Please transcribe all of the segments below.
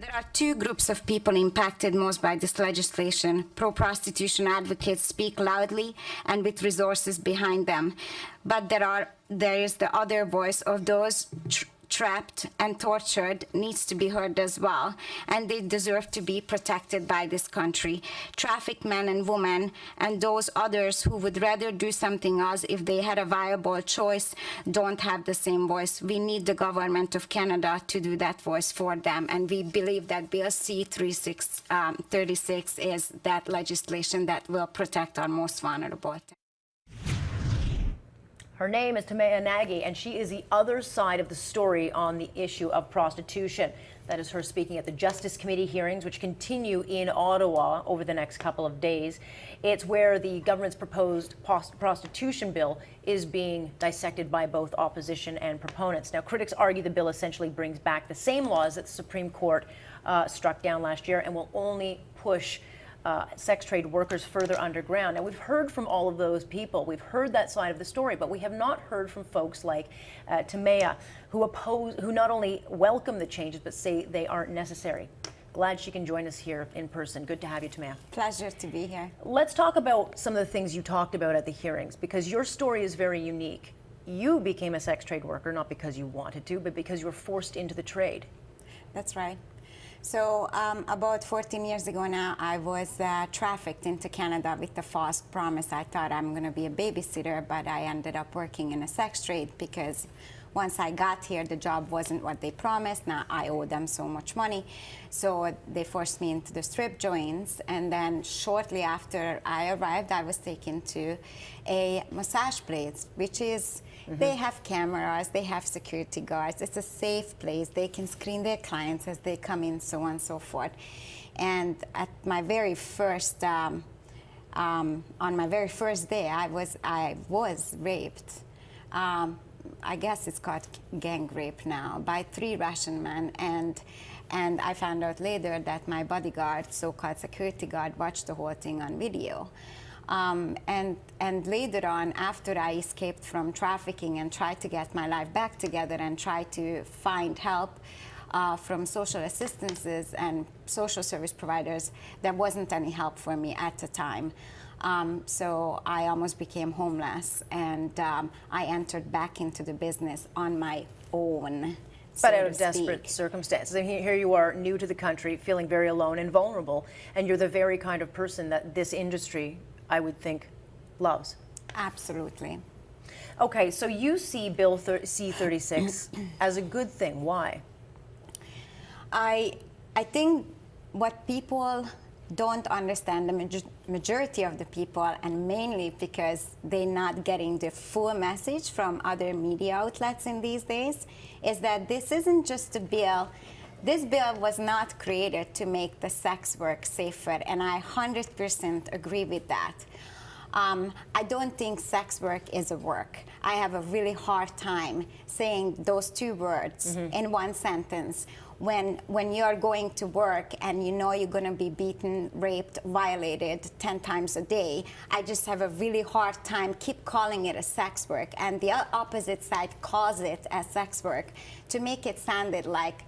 There are two groups of people impacted most by this legislation. Pro-prostitution advocates speak loudly and with resources behind them. But there is the other voice of those trapped and tortured needs to be heard as well, and they deserve to be protected by this country. Trafficked men and women and those others who would rather do something else if they had a viable choice don't have the same voice. We need the government of Canada to do that voice for them, and we believe that Bill C-36 is that legislation that will protect our most vulnerable. Her name is Timea Nagy, and she is the other side of the story on the issue of prostitution. That is her speaking at the Justice Committee hearings, which continue in Ottawa over the next couple of days. It's where the government's proposed prostitution bill is being dissected by both opposition and proponents. Now, critics argue the bill essentially brings back the same laws that the Supreme Court struck down last year and will only push sex trade workers further underground. Now, we've heard from all of those people. We've heard that side of the story, but we have not heard from folks like Timea, who not only welcome the changes, but say they aren't necessary. Glad she can join us here in person. Good to have you, Timea. Pleasure to be here. Let's talk about some of the things you talked about at the hearings, because your story is very unique. You became a sex trade worker, not because you wanted to, but because you were forced into the trade. That's right. So about 14 years ago now, I was trafficked into Canada with the false promise. I thought I'm going to be a babysitter, but I ended up working in a sex trade because once I got here, the job wasn't what they promised. Now I owe them so much money. So they forced me into the strip joints. And then shortly after I arrived, I was taken to a massage place, which is, they have cameras, they have security guards. It's a safe place. They can screen their clients as they come in, so on and so forth. And at my very first, on my very first day, I was raped. I guess it's called gang rape now, by 3 Russian men, and I found out later that my bodyguard, so-called security guard, watched the whole thing on video. And later on, after I escaped from trafficking and tried to get my life back together and tried to find help from social assistances and social service providers, there wasn't any help for me at the time. So I almost became homeless, and I entered back into the business on my own. But out of desperate circumstances. And here you are, new to the country, feeling very alone and vulnerable, and you're the very kind of person that this industry, I would think, loves. Absolutely. Okay, so you see Bill C-36 as a good thing. Why? I think what people don't understand, the majority of the people, and mainly because they're not getting the full message from other media outlets in these days, is that this isn't just a bill. This bill was not created to make the sex work safer, and I 100% agree with that. I don't think sex work is a work. I have a really hard time saying those 2 words in one sentence. When you're going to work and you know you're going to be beaten, raped, violated 10 times a day, I just have a really hard time keep calling it a sex work. And the opposite side calls it as sex work to make it sounded like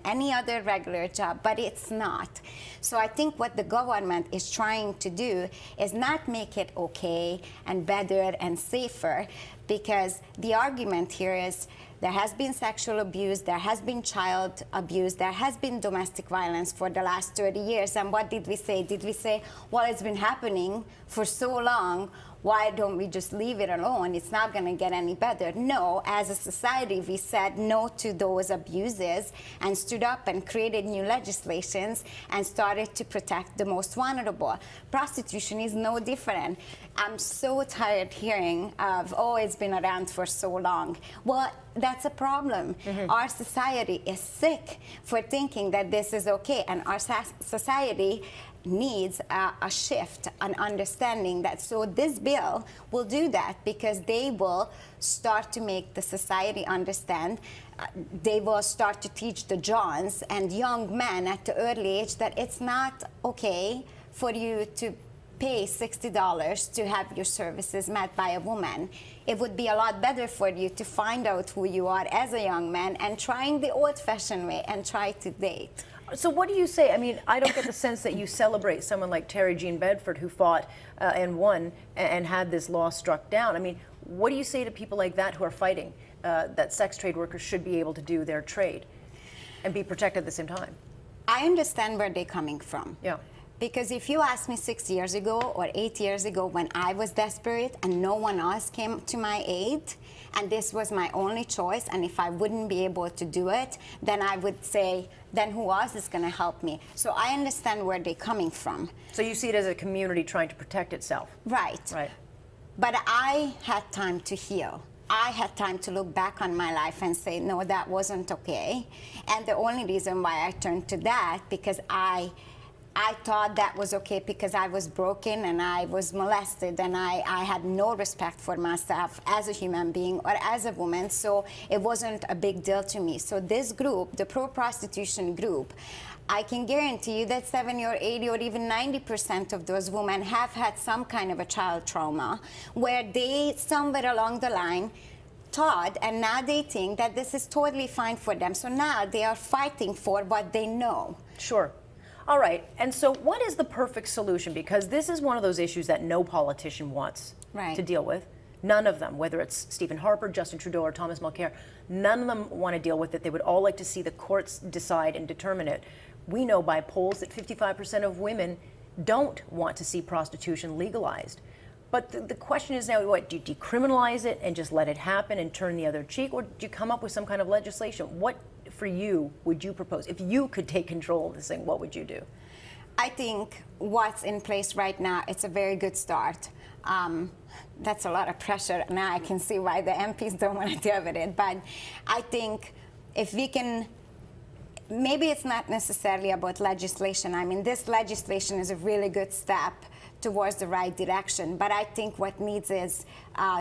any other regular job, but it's not. So I think what the government is trying to do is not make it okay and better and safer, because the argument here is there has been sexual abuse, there has been child abuse, there has been domestic violence for the last 30 years. And what did we say? Did we say, well, it's been happening for so long, why don't we just leave it alone? It's not going to get any better. No, as a society, we said no to those abuses and stood up and created new legislations and started to protect the most vulnerable. Prostitution is no different. I'm so tired hearing of, oh, it's been around for so long. Well, that's a problem. Our society is sick for thinking that this is okay, and our society needs a shift, an understanding that, so this bill will do that, because they will start to make the society understand. They will start to teach the Johns and young men at the early age that it's not okay for you to pay $60 to have your services met by a woman. It would be a lot better for you to find out who you are as a young man and trying the old-fashioned way and try to date. So what do you say? I mean, I don't get the sense that you celebrate someone like Terry Jean Bedford, who fought and won and had this law struck down. I mean, what do you say to people like that who are fighting that sex trade workers should be able to do their trade and be protected at the same time? I understand where they're coming from. Yeah. Because if you asked me 6 years ago or 8 years ago when I was desperate and no one else came to my aid, and this was my only choice, and if I wouldn't be able to do it, then I would say, then who else is going to help me? So I understand where they're coming from. So you see it as a community trying to protect itself. Right. Right. But I had time to heal. I had time to look back on my life and say, no, that wasn't okay. And the only reason why I turned to that, because I thought that was okay because I was broken and I was molested and I had no respect for myself as a human being or as a woman, so it wasn't a big deal to me. So this group, the pro-prostitution group, I can guarantee you that 70 or 80 or even 90% of those women have had some kind of a child trauma where they, somewhere along the line, thought, and now they think that this is totally fine for them. So now they are fighting for what they know. Sure. All right. And so what is the perfect solution? Because this is one of those issues that no politician wants to deal with. None of them, whether it's Stephen Harper, Justin Trudeau, or Thomas Mulcair, none of them want to deal with it. They would all like to see the courts decide and determine it. We know by polls that 55% of women don't want to see prostitution legalized. But the question is now, what, do you decriminalize it and just let it happen and turn the other cheek, or do you come up with some kind of legislation? What, for you, would you propose? If you could take control of this thing, what would you do? I think what's in place right now, it's a very good start. That's a lot of pressure. Now I can see why the MPs don't want to deal with it. But I think if we can, maybe it's not necessarily about legislation. I mean, this legislation is a really good step towards the right direction. But I think what needs is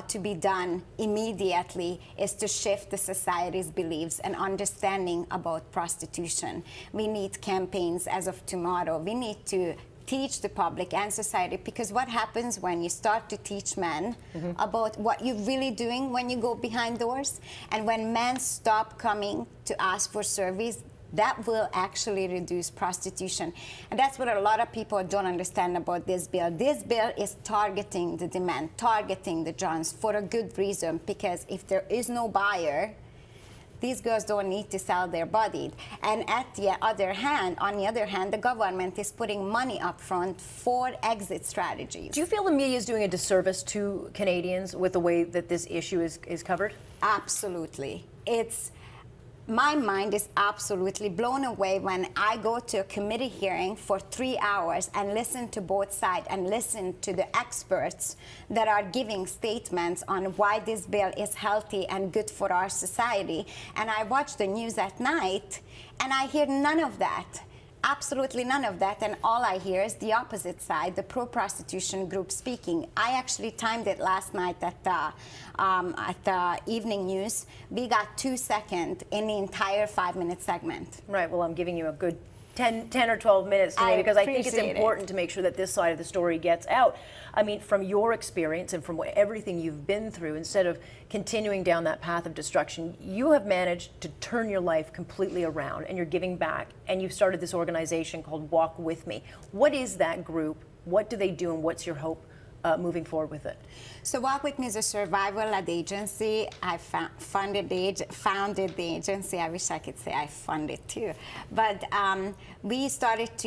to be done immediately is to shift the society's beliefs and understanding about prostitution. We need campaigns as of tomorrow. We need to teach the public and society, because what happens when you start to teach men about what you're really doing when you go behind doors, and when men stop coming to ask for service, that will actually reduce prostitution. And that's what a lot of people don't understand about this bill. This bill is targeting the demand, targeting the Johns for a good reason, because if there is no buyer, these girls don't need to sell their body. And on the other hand, the government is putting money up front for exit strategies. Do you feel the media is doing a disservice to Canadians with the way that this issue is covered? Absolutely. My mind is absolutely blown away when I go to a committee hearing for 3 hours and listen to both sides and listen to the experts that are giving statements on why this bill is healthy and good for our society. And I watch the news at night and I hear none of that. Absolutely none of that, and all I hear is the opposite side, the pro-prostitution group speaking. I actually timed it last night at the evening news. We got 2 seconds in the entire 5-minute segment. Right, well, I'm giving you a good 10 or 12 minutes today because I think it's important to make sure that this side of the story gets out. I mean, from your experience and from everything you've been through, instead of continuing down that path of destruction, you have managed to turn your life completely around and you're giving back, and you've started this organization called Walk With Me. What is that group? What do they do, and what's your hope moving forward with it? So Walk With Me is a survival-led agency. I founded the agency. I wish I could say I funded too. But I started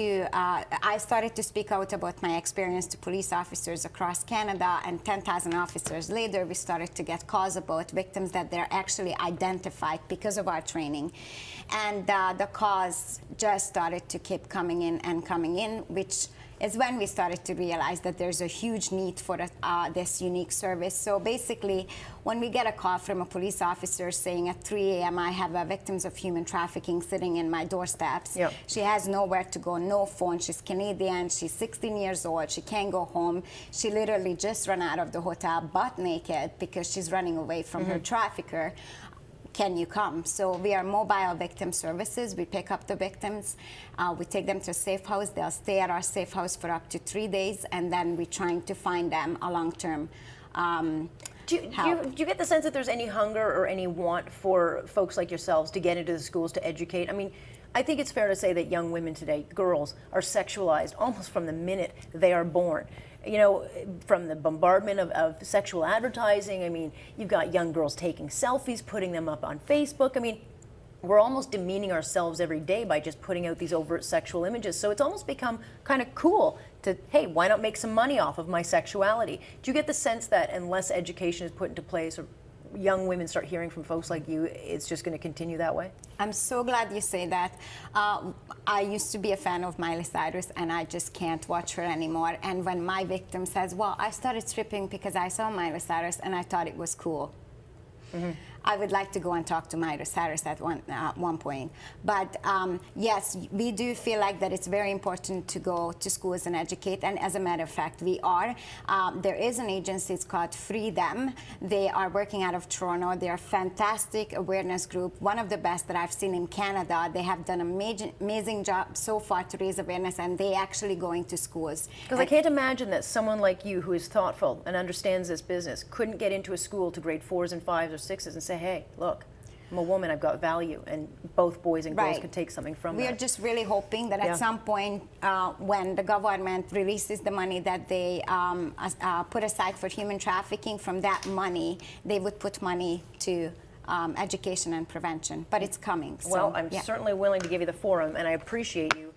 to speak out about my experience to police officers across Canada, and 10,000 officers later, we started to get calls about victims that they're actually identified because of our training. And the calls just started to keep coming in, which is when we started to realize that there's a huge need for this unique service. So basically, when we get a call from a police officer saying at 3 a.m. I have victims of human trafficking sitting in my doorsteps, she has nowhere to go, no phone, she's Canadian, she's 16 years old, she can't go home, she literally just ran out of the hotel butt naked because she's running away from her trafficker. Can you come? So we are mobile victim services. We pick up the victims, we take them to a safe house. They'll stay at our safe house for up to 3 days, and then we're trying to find them a long-term Do you get the sense that there's any hunger or any want for folks like yourselves to get into the schools to educate? I mean, I think it's fair to say that young women today, girls, are sexualized almost from the minute they are born. You know, from the bombardment of sexual advertising. I mean, you've got young girls taking selfies, putting them up on Facebook. I mean, we're almost demeaning ourselves every day by just putting out these overt sexual images. So it's almost become kind of cool to, hey, why not make some money off of my sexuality? Do you get the sense that unless education is put into place, or young women start hearing from folks like you, it's just going to continue that way? I'm so glad you say that. I used to be a fan of Miley Cyrus, and I just can't watch her anymore. And when my victim says, well, I started stripping because I saw Miley Cyrus and I thought it was cool. Mm-hmm. I would like to go and talk to Miley Cyrus at one point. But yes, we do feel like that it's very important to go to schools and educate. And as a matter of fact, we are. There is an agency, it's called Free Them. They are working out of Toronto. They're a fantastic awareness group, one of the best that I've seen in Canada. They have done an amazing job so far to raise awareness, and they actually go into schools. Because I can't imagine that someone like you, who is thoughtful and understands this business, couldn't get into a school to grade 4s and 5s or 6s and say, hey, look, I'm a woman, I've got value, and both boys and girls could take something from that. We are just really hoping that at some point, when the government releases the money that they put aside for human trafficking, from that money, they would put money to education and prevention. But it's coming. So, well, I'm certainly willing to give you the forum, and I appreciate you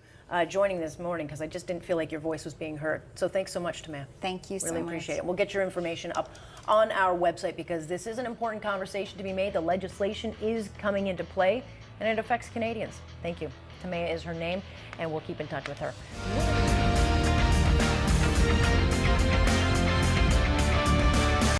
joining this morning, because I just didn't feel like your voice was being heard. So thanks so much, Timea. Thank you so much. Really appreciate it. We'll get your information up on our website, because this is an important conversation to be made. The legislation is coming into play, and it affects Canadians. Thank you. Timea is her name, and we'll keep in touch with her.